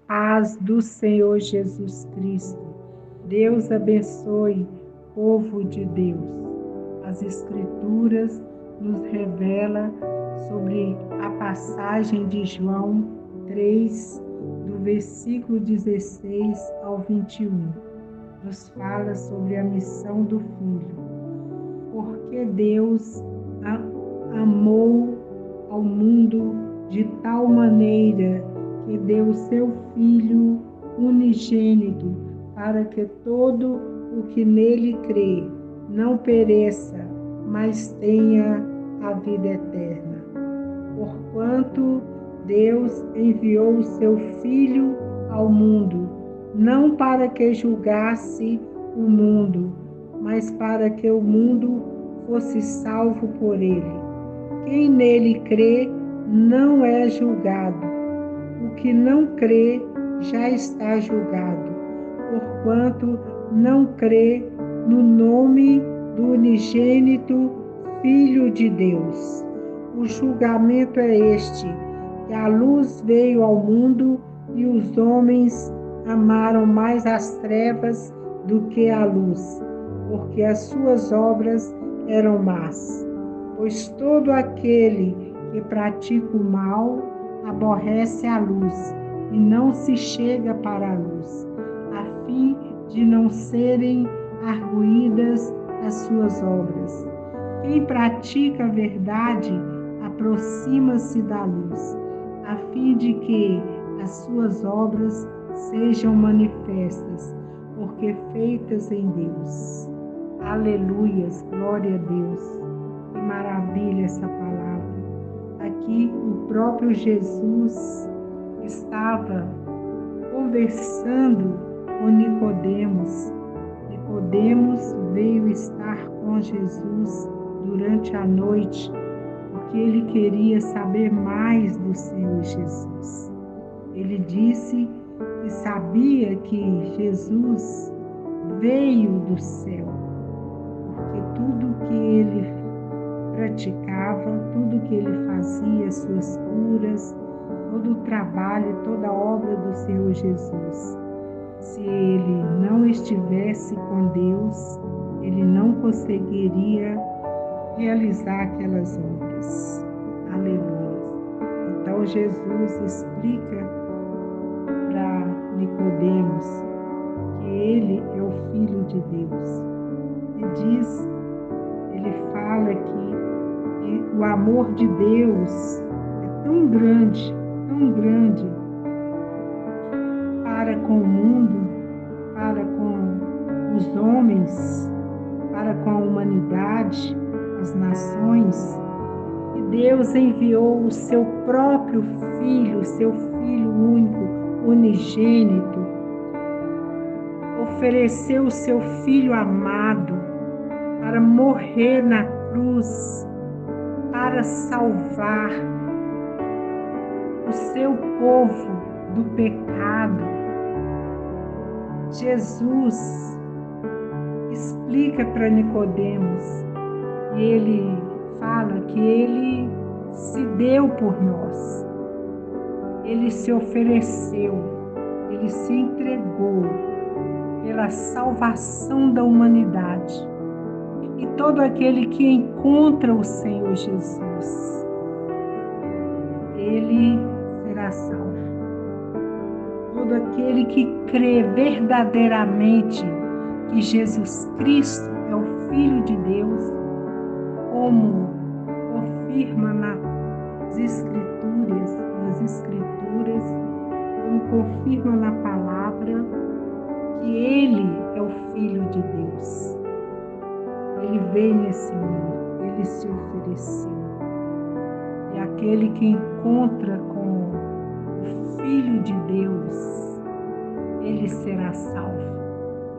Paz do Senhor Jesus Cristo. Deus abençoe, povo de Deus. As Escrituras nos revelam sobre a passagem de João 3, do versículo 16 ao 21. Nos fala sobre a missão do Filho. Porque Deus amou ao mundo de tal maneira que deu seu Filho unigênito, para que todo o que nele crê não pereça, mas tenha a vida eterna. Porquanto Deus enviou o seu Filho ao mundo, não para que julgasse o mundo, mas para que o mundo fosse salvo por ele. Quem nele crê não é julgado. O que não crê já está julgado, porquanto não crê no nome do unigênito Filho de Deus. O julgamento é este, que a luz veio ao mundo e os homens amaram mais as trevas do que a luz, porque as suas obras eram más. Pois todo aquele que pratica o mal aborrece a luz e não se chega para a luz, a fim de não serem arguídas as suas obras. Quem pratica a verdade aproxima-se da luz, a fim de que as suas obras sejam manifestas, porque feitas em Deus. Aleluias, glória a Deus. Que maravilha essa palavra. Aqui o próprio Jesus estava conversando com Nicodemos. Nicodemos veio estar com Jesus durante a noite, porque ele queria saber mais do Senhor Jesus. Ele disse que sabia que Jesus veio do céu, porque tudo que ele praticava, tudo que ele fazia, suas curas, todo o trabalho, toda a obra do Senhor Jesus. Se ele não estivesse com Deus, ele não conseguiria realizar aquelas obras. Aleluia. Então Jesus explica para Nicodemos que ele é o Filho de Deus. Ele fala que o amor de Deus é tão grande para com o mundo, para com os homens, para com a humanidade, as nações, que Deus enviou o seu próprio Filho, seu Filho único, unigênito, ofereceu o seu Filho amado para morrer na cruz, para salvar o seu povo do pecado. Jesus explica para Nicodemos e ele fala que ele se deu por nós, ele se ofereceu, ele se entregou pela salvação da humanidade. E todo aquele que encontra o Senhor Jesus, ele será salvo. Todo aquele que crê verdadeiramente que Jesus Cristo é o Filho de Deus, como confirma nas Escrituras, como confirma na palavra, que ele é o Filho de Deus. Ele veio nesse mundo, ele se ofereceu. E aquele que encontra com o Filho de Deus, ele será salvo,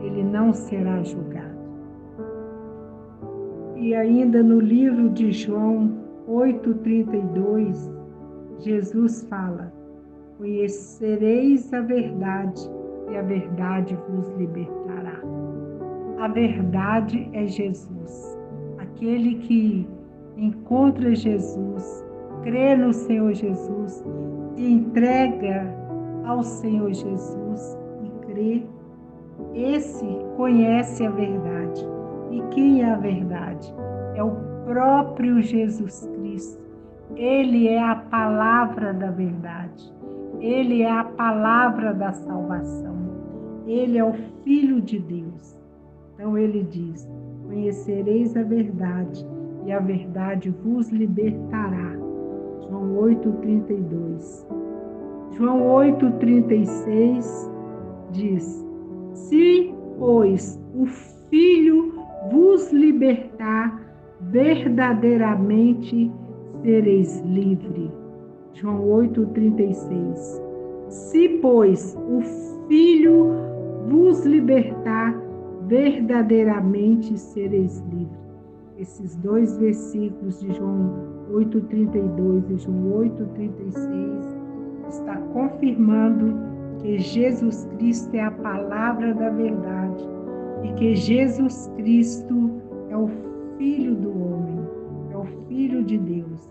ele não será julgado. E ainda no livro de João 8,32, Jesus fala: conhecereis a verdade, e a verdade vos libertará. A verdade é Jesus. Aquele que encontra Jesus, crê no Senhor Jesus, se entrega ao Senhor Jesus e crê, esse conhece a verdade. E quem é a verdade? É o próprio Jesus Cristo. Ele é a palavra da verdade. Ele é a palavra da salvação. Ele é o Filho de Deus. Então ele diz: conhecereis a verdade e a verdade vos libertará. João 8,32. João 8,36 diz: se, pois, o Filho vos libertar, verdadeiramente sereis livres. João 8,36. Se, pois, o Filho vos libertar, verdadeiramente sereis livres. Esses dois versículos de João 8,32 e João 8,36 está confirmando que Jesus Cristo é a palavra da verdade e que Jesus Cristo é o Filho do homem, é o Filho de Deus.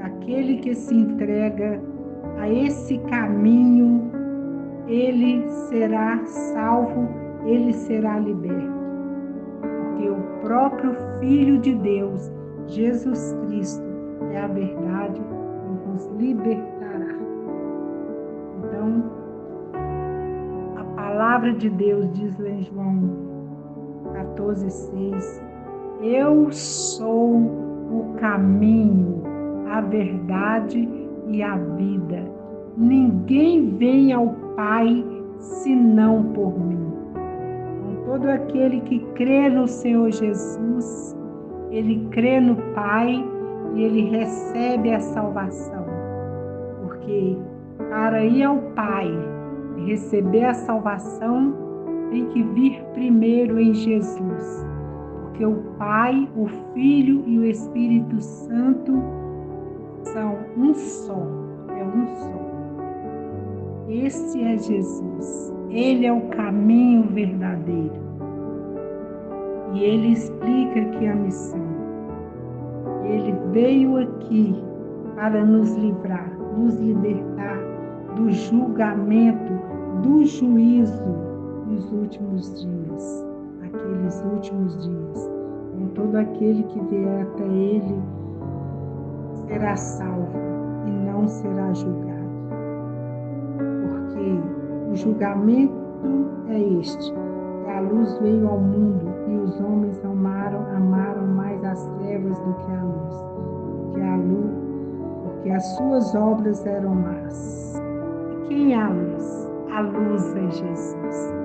Aquele que se entrega a esse caminho, ele será salvo, ele será liberto. Porque o próprio Filho de Deus, Jesus Cristo, é a verdade que nos libertará. Então, a palavra de Deus diz lá em João 14,6: eu sou o caminho, a verdade e a vida. Ninguém vem ao Pai senão por mim. Então, todo aquele que crê no Senhor Jesus, ele crê no Pai e ele recebe a salvação. Porque para ir ao Pai e receber a salvação, tem que vir primeiro em Jesus. Porque o Pai, o Filho e o Espírito Santo são um só, é um só. Esse é Jesus, ele é o caminho verdadeiro. E ele explica aqui a missão. Ele veio aqui para nos livrar, nos libertar do julgamento, do juízo nos últimos dias, aqueles últimos dias. Então, todo aquele que vier até ele será salvo e não será julgado. Porque o julgamento é este: que a luz veio ao mundo e os homens amaram mais as trevas do que a luz, porque as suas obras eram más. E quem é a luz? A luz é Jesus.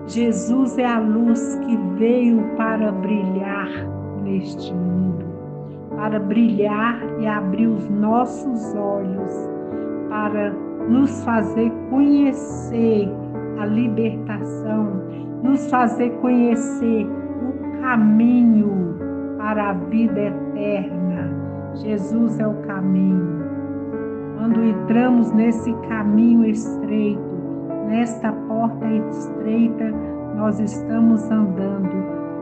Jesus é a luz que veio para brilhar neste mundo, para brilhar e abrir os nossos olhos, para nos fazer conhecer a libertação, nos fazer conhecer o caminho para a vida eterna. Jesus é o caminho. Quando entramos nesse caminho estreito, nesta porta estreita, nós estamos andando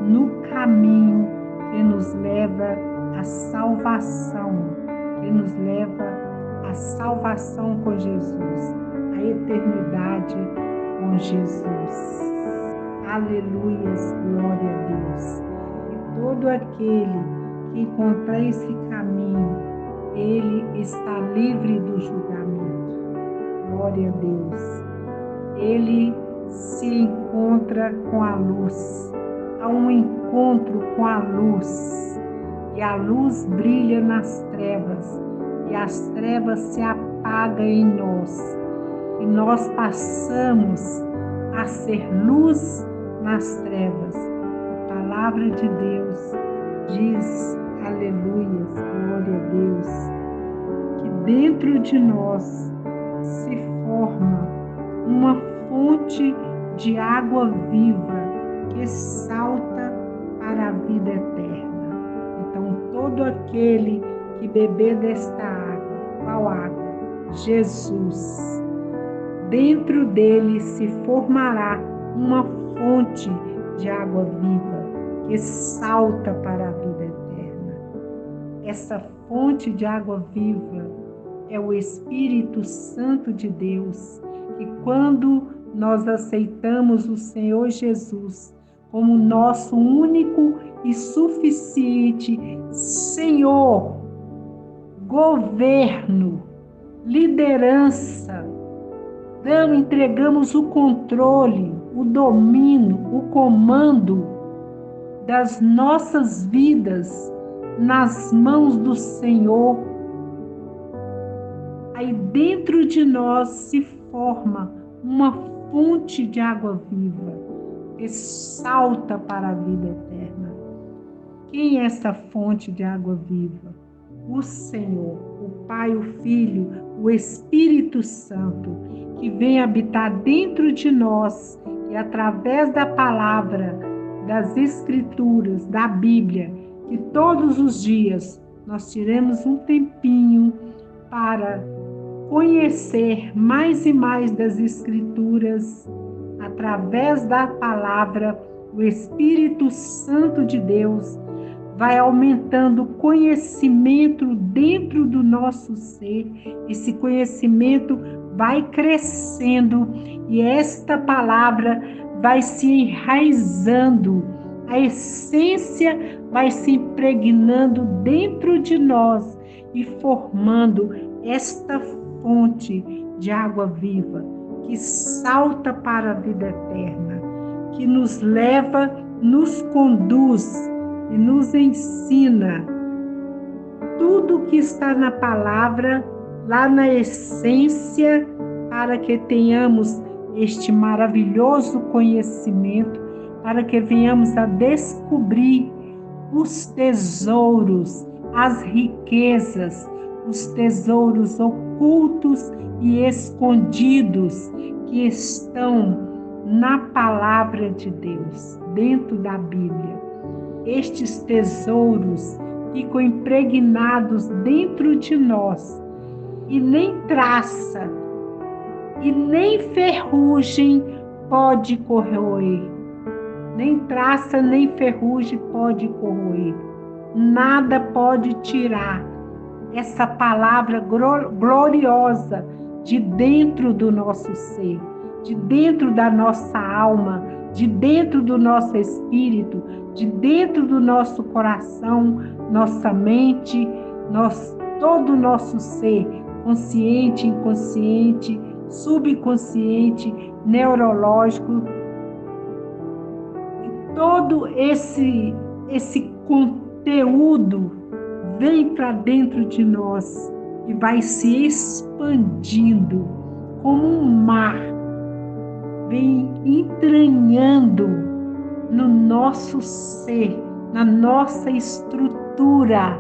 no caminho que nos leva à salvação, que nos leva à salvação com Jesus, à eternidade com Jesus. Aleluias, glória a Deus. E todo aquele que encontrar esse caminho, ele está livre do julgamento. Glória a Deus. Ele se encontra com a luz. Há um encontro com a luz. E a luz brilha nas trevas. E as trevas se apagam em nós. E nós passamos a ser luz nas trevas. A palavra de Deus diz, aleluia, glória a Deus, que dentro de nós se forma uma fonte de água viva que salta para a vida eterna. Então, todo aquele que beber desta água, qual água? Jesus. Dentro dele se formará uma fonte de água viva que salta para a vida eterna. Essa fonte de água viva é o Espírito Santo de Deus, que quando nós aceitamos o Senhor Jesus como nosso único e suficiente Senhor, governo, liderança, entregamos o controle, o domínio, o comando das nossas vidas nas mãos do Senhor, aí dentro de nós se forma uma fonte de água viva que salta para a vida eterna. Quem é essa fonte de água viva? O Senhor, o Pai, o Filho, o Espírito Santo, que vem habitar dentro de nós e através da palavra, das Escrituras, da Bíblia, que todos os dias nós tiremos um tempinho para conhecer mais e mais das Escrituras, através da palavra, o Espírito Santo de Deus vai aumentando o conhecimento dentro do nosso ser. Esse conhecimento vai crescendo e esta palavra vai se enraizando, a essência vai se impregnando dentro de nós e formando esta fonte de água viva que salta para a vida eterna, que nos leva, nos conduz e nos ensina tudo que está na palavra, lá na essência, para que tenhamos este maravilhoso conhecimento, para que venhamos a descobrir os tesouros, as riquezas, os tesouros ocultos e escondidos que estão na palavra de Deus, dentro da Bíblia. Estes tesouros ficam impregnados dentro de nós e nem traça e nem ferrugem pode corroer. Nem traça, nem ferrugem pode corroer. Nada pode tirar essa palavra gloriosa de dentro do nosso ser, de dentro da nossa alma, de dentro do nosso espírito, de dentro do nosso coração, nossa mente, todo o nosso ser, consciente, inconsciente, subconsciente, neurológico, e todo esse conteúdo vem para dentro de nós e vai se expandindo como um mar, vem entranhando no nosso ser, na nossa estrutura.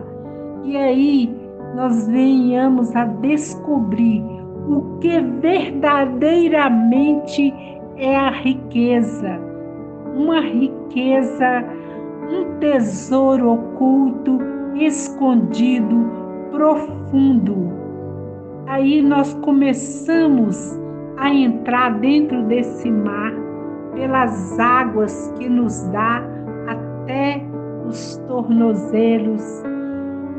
E aí nós venhamos a descobrir o que verdadeiramente é a riqueza. Uma riqueza, um tesouro oculto, escondido, profundo. Aí nós começamos a entrar dentro desse mar, pelas águas que nos dá até os tornozelos,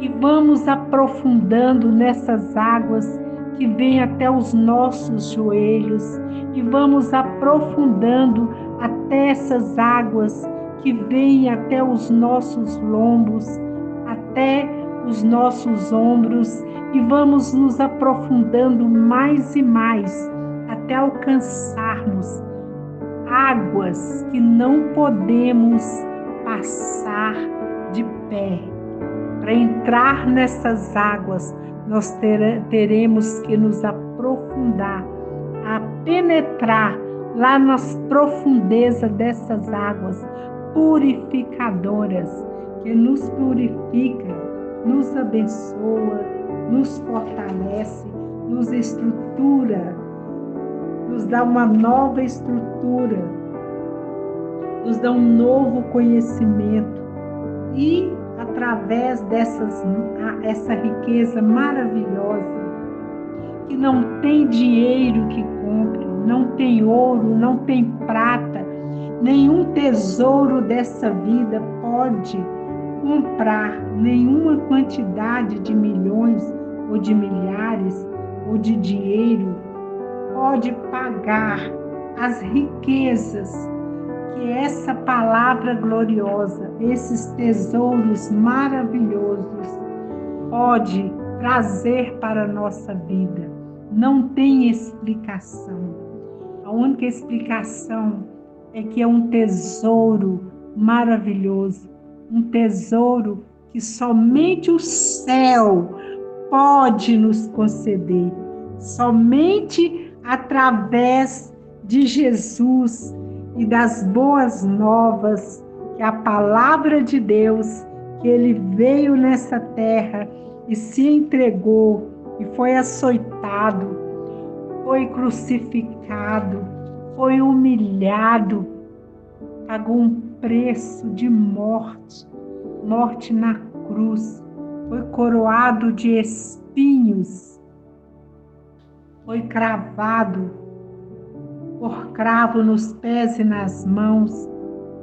e vamos aprofundando nessas águas que vêm até os nossos joelhos, e vamos aprofundando até essas águas que vêm até os nossos lombos, até os nossos ombros, e vamos nos aprofundando mais e mais até alcançarmos águas que não podemos passar de pé. Para entrar nessas águas, nós teremos que nos aprofundar, a penetrar lá nas profundezas dessas águas purificadoras, que nos purifica, nos abençoa, nos fortalece, nos estrutura, nos dá uma nova estrutura, nos dá um novo conhecimento, e através essa riqueza maravilhosa, que não tem dinheiro que compre, não tem ouro, não tem prata, nenhum tesouro dessa vida pode comprar, nenhuma quantidade de milhões ou de milhares ou de dinheiro pode pagar as riquezas que essa palavra gloriosa, esses tesouros maravilhosos, pode trazer para a nossa vida. Não tem explicação. A única explicação é que é um tesouro maravilhoso, um tesouro que somente o céu pode nos conceder. Somente através de Jesus e das boas novas, que a palavra de Deus, que ele veio nessa terra e se entregou e foi açoitado, foi crucificado, foi humilhado, pagou um preço de morte, morte na cruz, foi coroado de espinhos, foi cravado por cravo nos pés e nas mãos,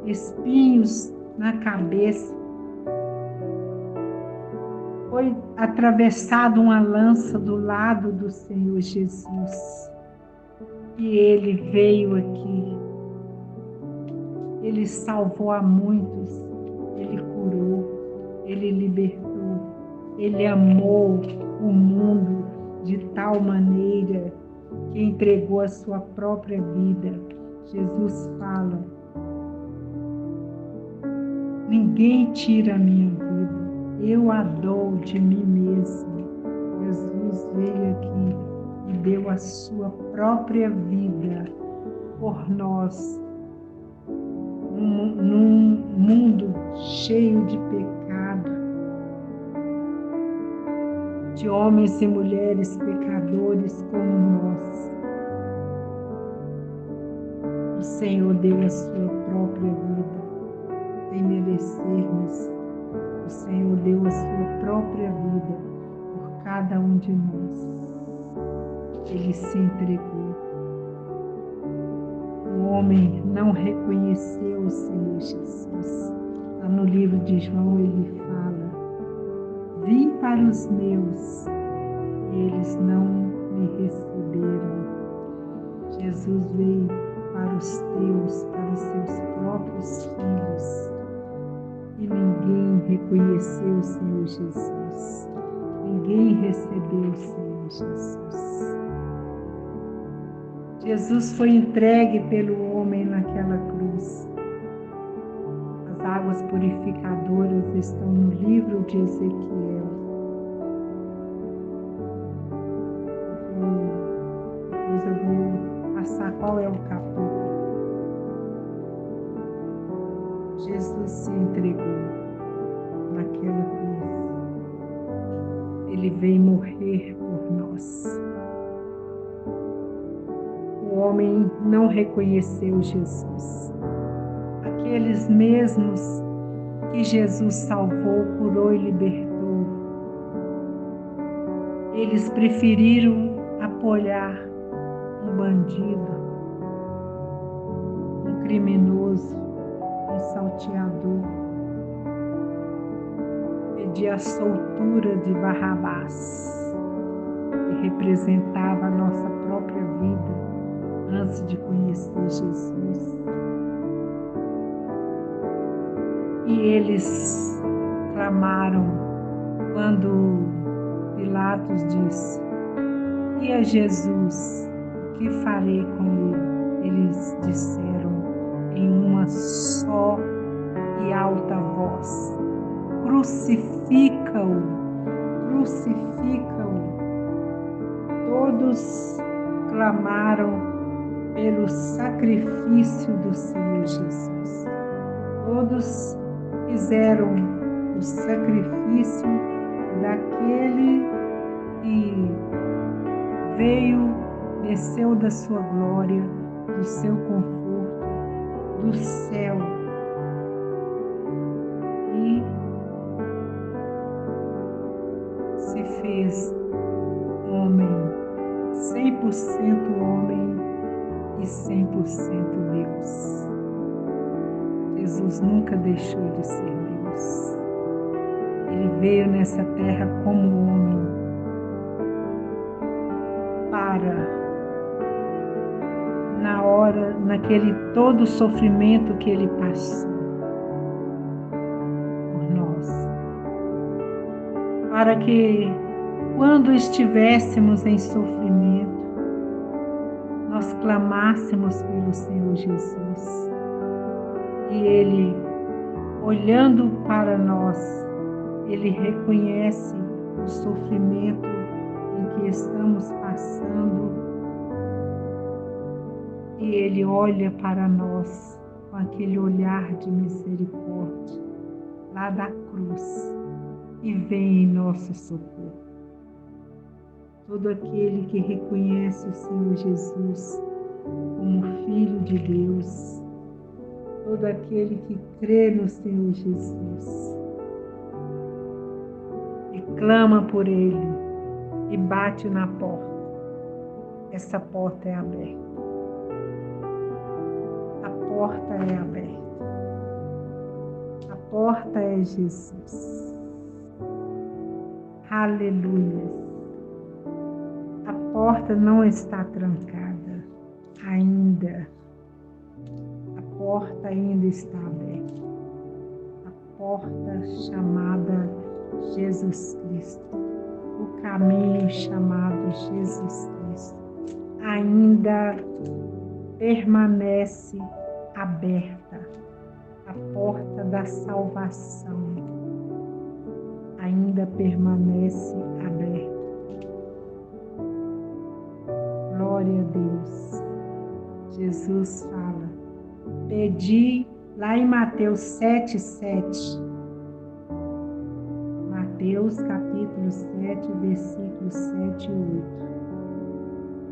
espinhos na cabeça. Foi atravessado uma lança do lado do Senhor Jesus. E ele veio aqui. Ele salvou a muitos. Ele curou. Ele libertou. Ele amou o mundo de tal maneira que entregou a sua própria vida. Jesus fala: ninguém tira a minha vida, eu a dou de mim mesmo. Jesus veio aqui e deu a sua própria vida por nós, num mundo cheio de pecado, de homens e mulheres pecadores como nós. O Senhor deu a sua própria vida sem merecermos. O Senhor deu a sua própria vida por cada um de nós. Ele se entregou. O homem não reconheceu o Senhor Jesus. Lá no livro de João ele fala: vim para os meus e eles não me receberam. Jesus veio para os teus, para os seus próprios filhos. E ninguém reconheceu o Senhor Jesus. Ninguém recebeu o Senhor Jesus. Jesus foi entregue pelo homem naquela cruz. As águas purificadoras estão no livro de Ezequiel. Depois eu vou passar qual é o capítulo. Jesus se entregou naquela cruz. Ele veio morrer por nós. O homem não reconheceu Jesus. Aqueles mesmos que Jesus salvou, curou e libertou, eles preferiram apoiar um bandido, um criminoso, um salteador, pedir a soltura de Barrabás, que representava a nossa própria vida antes de conhecer Jesus. E eles clamaram quando Pilatos disse: e a Jesus, o que farei com ele? Eles disseram em uma só e alta voz: crucifica-o, crucifica-o. Todos clamaram pelo sacrifício do Senhor Jesus. Todos fizeram o sacrifício daquele que veio, desceu da sua glória, do seu conforto, do céu e se fez homem, 100% homem e 100% Deus. Jesus nunca deixou de ser Deus. Ele veio nessa terra como homem para naquele todo o sofrimento que Ele passou por nós, para que quando estivéssemos em sofrimento, nós clamássemos pelo Senhor Jesus. E Ele, olhando para nós, Ele reconhece o sofrimento em que estamos passando e Ele olha para nós com aquele olhar de misericórdia lá da cruz e vem em nosso socorro. Todo aquele que reconhece o Senhor Jesus como Filho de Deus, todo aquele que crê no Senhor Jesus e clama por Ele e bate na porta, essa porta é aberta. A porta é aberta. A porta é Jesus. Aleluia. A porta não está trancada ainda. A porta ainda está aberta. A porta chamada Jesus Cristo. O caminho chamado Jesus Cristo ainda permanece aberta. A porta da salvação ainda permanece aberta. Glória a Deus. Jesus fala, pedi lá em Mateus 7:7. Mateus capítulo 7, versículos 7 e 8.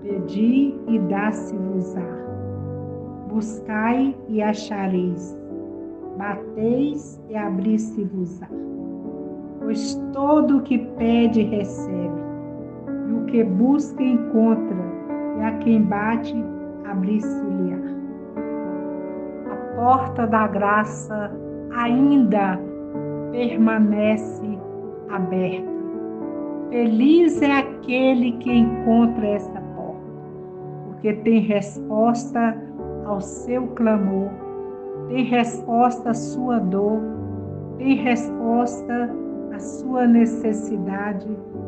Pedi e dá-se-vos-á. Buscai e achareis. Bateis e abrir-se-vos-á. Pois todo o que pede recebe, e o que busca encontra, e a quem bate abrir-se-lhe-á. A porta da graça ainda permanece aberta. Feliz é aquele que encontra essa porta, porque tem resposta ao seu clamor, tem resposta à sua dor, tem resposta à sua necessidade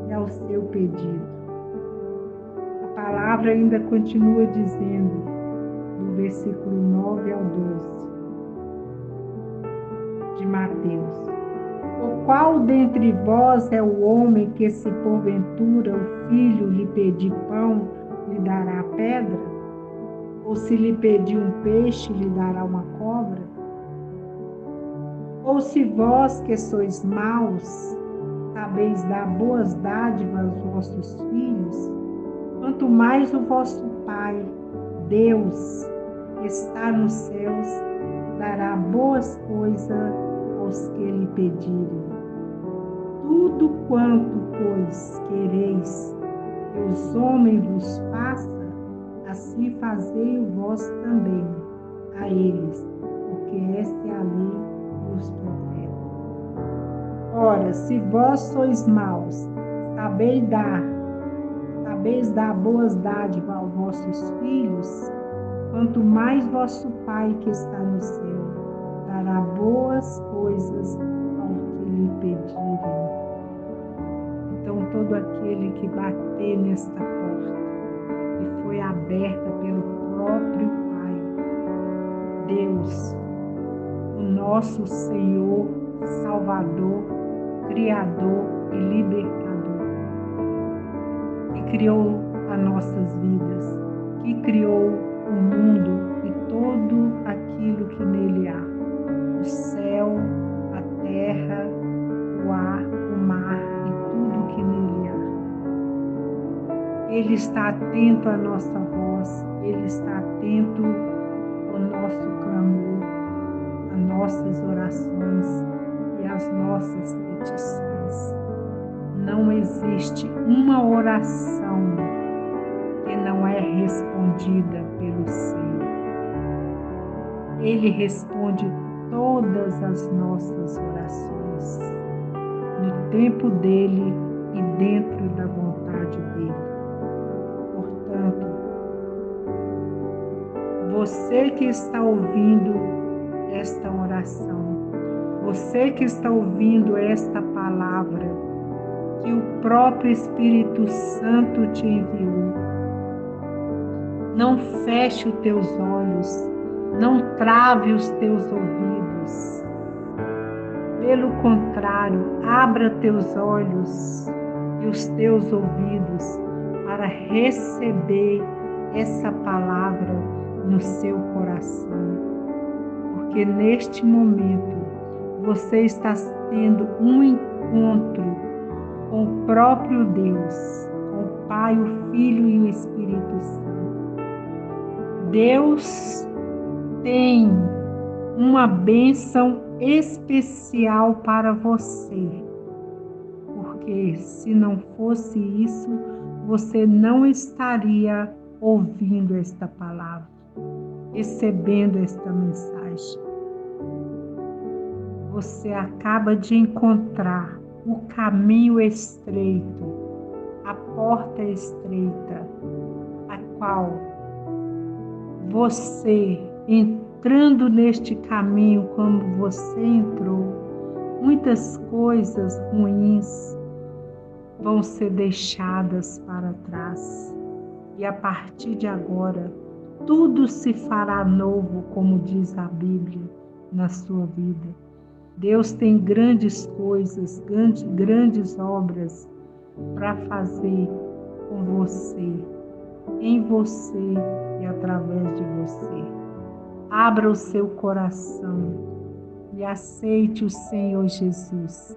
e ao seu pedido. A palavra ainda continua dizendo, no versículo 9 ao 12 de Mateus: o qual dentre vós é o homem que, se porventura o filho lhe pedir pão, lhe dará pedra? Ou se lhe pedir um peixe, lhe dará uma cobra? Ou se vós que sois maus, sabeis dar boas dádivas aos vossos filhos, quanto mais o vosso Pai, Deus, que está nos céus, dará boas coisas aos que lhe pedirem. Tudo quanto, pois, quereis que os homens vos façam, assim fazei vós também a eles, porque esta é a lei dos profetas. Ora, se vós sois maus, sabeis dar boas dádivas aos vossos filhos, quanto mais vosso Pai que está no céu dará boas coisas ao que lhe pedirem. Então, todo aquele que bater nesta porta, que foi aberta pelo próprio Pai, Deus, o nosso Senhor, Salvador, Criador e Libertador, que criou as nossas vidas, que criou o mundo e tudo aquilo que nele há, o céu, a terra, o ar, o mar e tudo que nele há. Ele está atento à nossa voz, Ele está atento ao nosso clamor, às nossas orações e às nossas petições. Não existe uma oração que não é respondida pelo Senhor. Ele responde todas as nossas orações no tempo dele e dentro da vontade dele. Portanto, você que está ouvindo esta oração, você que está ouvindo esta palavra, que o próprio Espírito Santo te enviou. Não feche os teus olhos, não trave os teus ouvidos. Pelo contrário, abra teus olhos e os teus ouvidos para receber essa palavra no seu coração. Porque neste momento você está tendo um encontro com o próprio Deus, com o Pai, o Filho e o Espírito Santo. Deus tem uma bênção especial para você, porque se não fosse isso, você não estaria ouvindo esta palavra, recebendo esta mensagem. Você acaba de encontrar o caminho estreito, a porta estreita, a qual você, entrando neste caminho como você entrou, muitas coisas ruins vão ser deixadas para trás. E a partir de agora, tudo se fará novo, como diz a Bíblia, na sua vida. Deus tem grandes coisas, grandes obras para fazer com você, em você e através de você. Abra o seu coração e aceite o Senhor Jesus,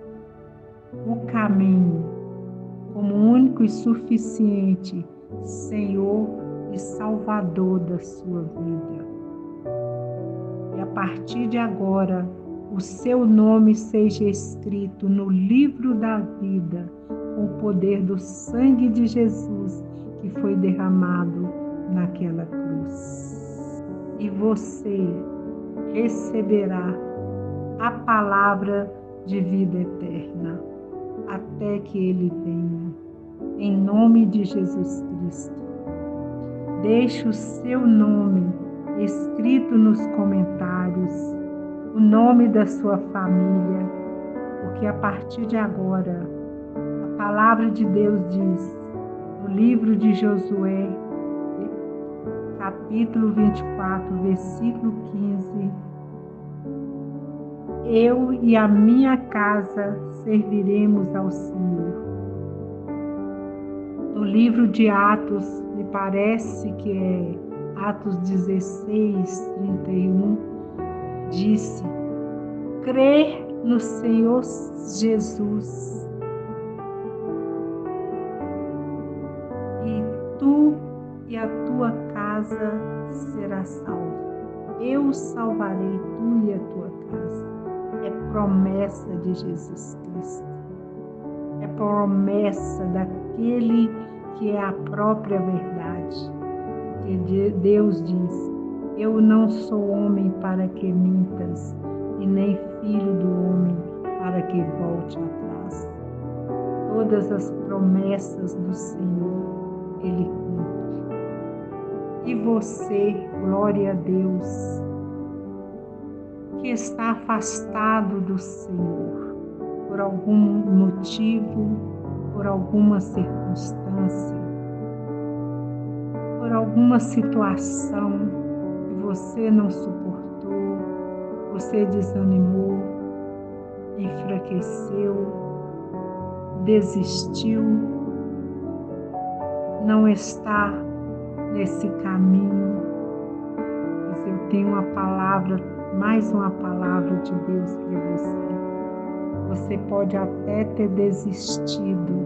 o caminho, como único e suficiente Senhor e Salvador da sua vida. E a partir de agora, o seu nome seja escrito no livro da vida, com o poder do sangue de Jesus que foi derramado naquela cruz. E você receberá a palavra de vida eterna, até que Ele venha. Em nome de Jesus Cristo. Deixe o seu nome escrito nos comentários, o nome da sua família, porque a partir de agora, a palavra de Deus diz, no livro de Josué, capítulo 24, versículo 15, eu e a minha casa serviremos ao Senhor. No livro de Atos, me parece que é Atos 16, 31, disse: crer no Senhor Jesus e tu e a tua casa será salvo. Eu salvarei tu e a tua casa. É promessa de Jesus Cristo. É promessa daquele que é a própria verdade. Porque Deus diz: eu não sou homem para que mintas, e nem filho do homem para que volte atrás. Todas as promessas do Senhor, Ele cumpre. E você, glória a Deus, que está afastado do Senhor, por algum motivo, por alguma circunstância, por alguma situação que você não suportou, você desanimou, enfraqueceu, desistiu, não está nesse caminho, mas eu tenho uma palavra, mais uma palavra de Deus para você. Você pode até ter desistido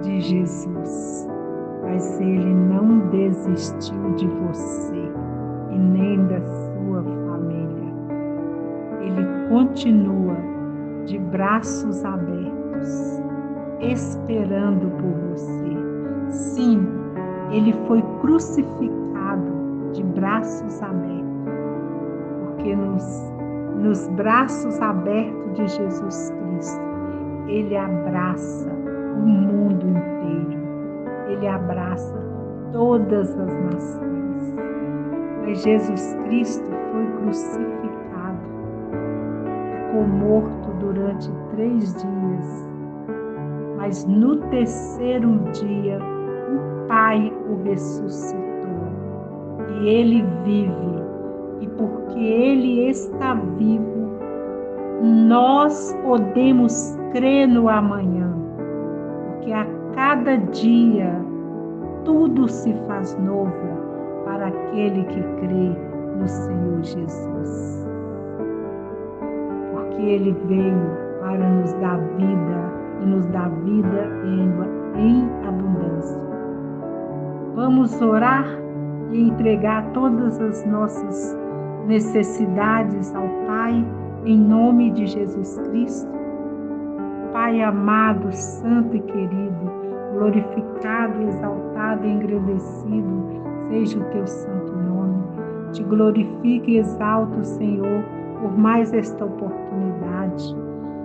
de Jesus, mas Ele não desistiu de você e nem da sua família. Ele continua de braços abertos, esperando por você. Sim, Ele foi crucificado de braços abertos, porque nos braços abertos de Jesus Cristo, Ele abraça o mundo inteiro. Ele abraça todas as nações. Mas Jesus Cristo foi crucificado, ficou morto durante 3 dias, mas no terceiro dia o Pai o ressuscitou e Ele vive, e porque Ele está vivo, nós podemos crer no amanhã, porque a cada dia tudo se faz novo para aquele que crê no Senhor Jesus. Porque Ele veio para nos dar vida e nos dar vida em abundância. Vamos orar e entregar todas as nossas necessidades ao Pai, em nome de Jesus Cristo. Pai amado, santo e querido, glorificado, exaltado e engrandecido seja o teu santo nome. Te glorifico e exalto, Senhor, por mais esta oportunidade,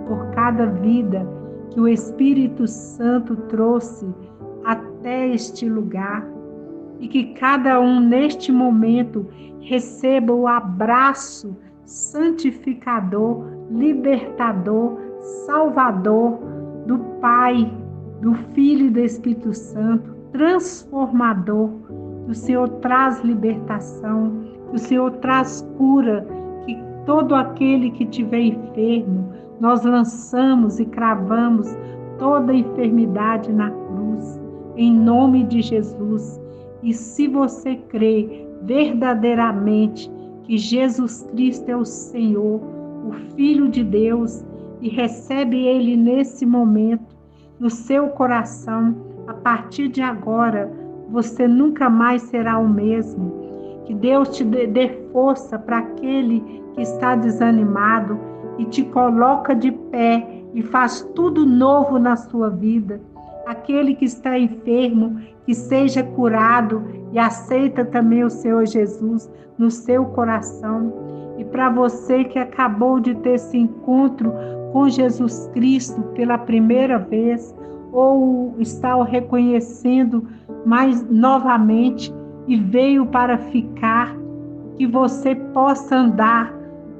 por cada vida que o Espírito Santo trouxe até este lugar, e que cada um neste momento receba o abraço santificador, libertador, salvador do Pai, do Filho e do Espírito Santo, transformador. Que o Senhor traz libertação, que o Senhor traz cura, que todo aquele que estiver enfermo, nós lançamos e cravamos toda a enfermidade na cruz, em nome de Jesus. E se você crê verdadeiramente que Jesus Cristo é o Senhor, o Filho de Deus, e recebe Ele nesse momento no seu coração, a partir de agora, você nunca mais será o mesmo. Que Deus te dê força para aquele que está desanimado e te coloca de pé e faz tudo novo na sua vida. Aquele que está enfermo, que seja curado e aceita também o Senhor Jesus no seu coração. E para você que acabou de ter esse encontro com Jesus Cristo pela primeira vez, ou está o reconhecendo mais novamente e veio para ficar, que você possa andar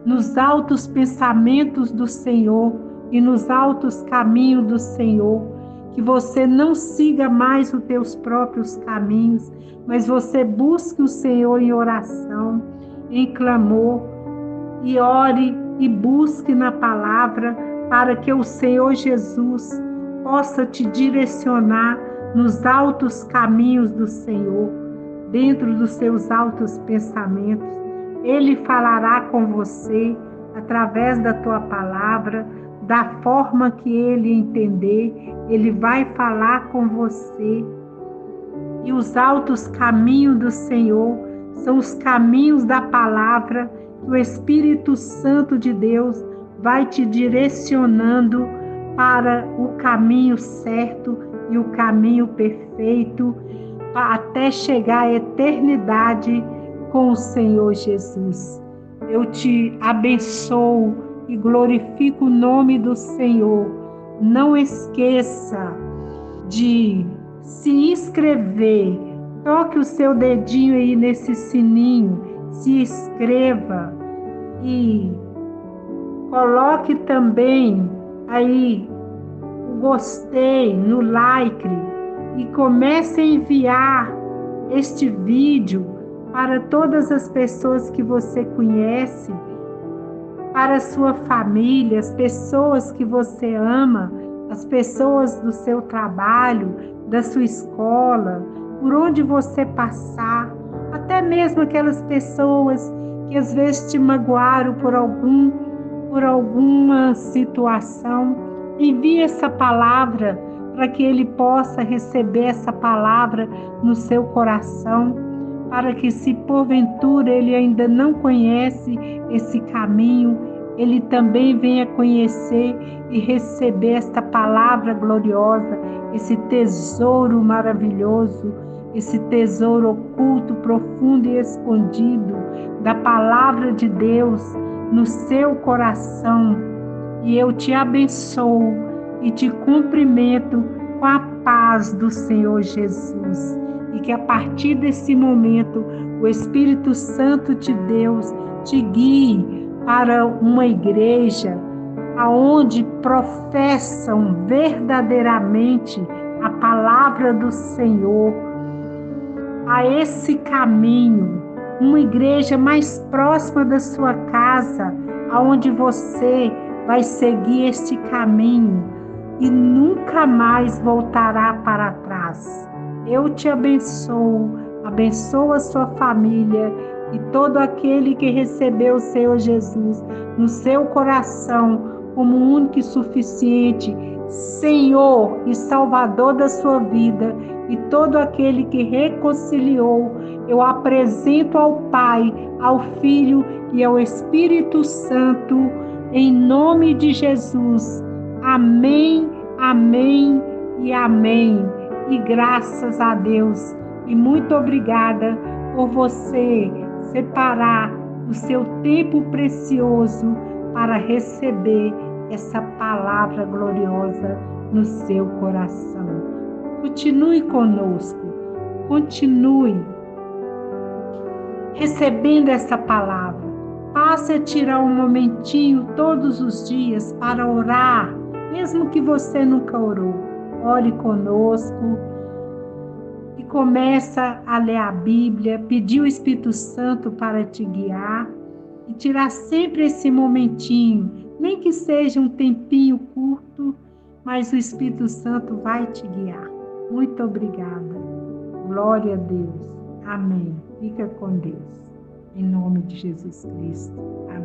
nos altos pensamentos do Senhor e nos altos caminhos do Senhor, que você não siga mais os teus próprios caminhos, mas você busque o Senhor em oração, em clamor, e ore e busque na palavra, para que o Senhor Jesus possa te direcionar nos altos caminhos do Senhor, dentro dos seus altos pensamentos. Ele falará com você através da tua palavra, da forma que ele entender, ele vai falar com você. E os altos caminhos do Senhor são os caminhos da palavra, que o Espírito Santo de Deus vai te direcionando para o caminho certo e o caminho perfeito, até chegar à eternidade com o Senhor Jesus. Eu te abençoo e glorifico o nome do Senhor. Não esqueça de se inscrever. Toque o seu dedinho aí nesse sininho, se inscreva e coloque também aí o gostei, no like, e comece a enviar este vídeo para todas as pessoas que você conhece, para a sua família, as pessoas que você ama, as pessoas do seu trabalho, da sua escola, por onde você passar, até mesmo aquelas pessoas que às vezes te magoaram por alguma situação. Envie essa palavra para que ele possa receber essa palavra no seu coração, para que, se porventura ele ainda não conhece esse caminho, ele também venha conhecer e receber esta palavra gloriosa, esse tesouro maravilhoso, esse tesouro oculto, profundo e escondido da palavra de Deus no seu coração. E eu te abençoo e te cumprimento com a paz do Senhor Jesus. E que a partir desse momento o Espírito Santo de Deus te guie para uma igreja aonde professam verdadeiramente a palavra do Senhor, a esse caminho, uma igreja mais próxima da sua casa, aonde você vai seguir este caminho e nunca mais voltará para trás. Eu te abençoo, abençoo a sua família e todo aquele que recebeu o Senhor Jesus no seu coração como único e suficiente Senhor e Salvador da sua vida, e todo aquele que reconciliou, eu apresento ao Pai, ao Filho e ao Espírito Santo, em nome de Jesus. Amém, amém e amém. E graças a Deus. E muito obrigada por você separar o seu tempo precioso para receber essa palavra gloriosa no seu coração. Continue conosco, continue recebendo essa palavra. Passe a tirar um momentinho todos os dias para orar, mesmo que você nunca orou. Ore conosco e começa a ler a Bíblia, pedir o Espírito Santo para te guiar e tirar sempre esse momentinho, nem que seja um tempinho curto, mas o Espírito Santo vai te guiar. Muito obrigada. Glória a Deus. Amém. Fica com Deus. Em nome de Jesus Cristo. Amém.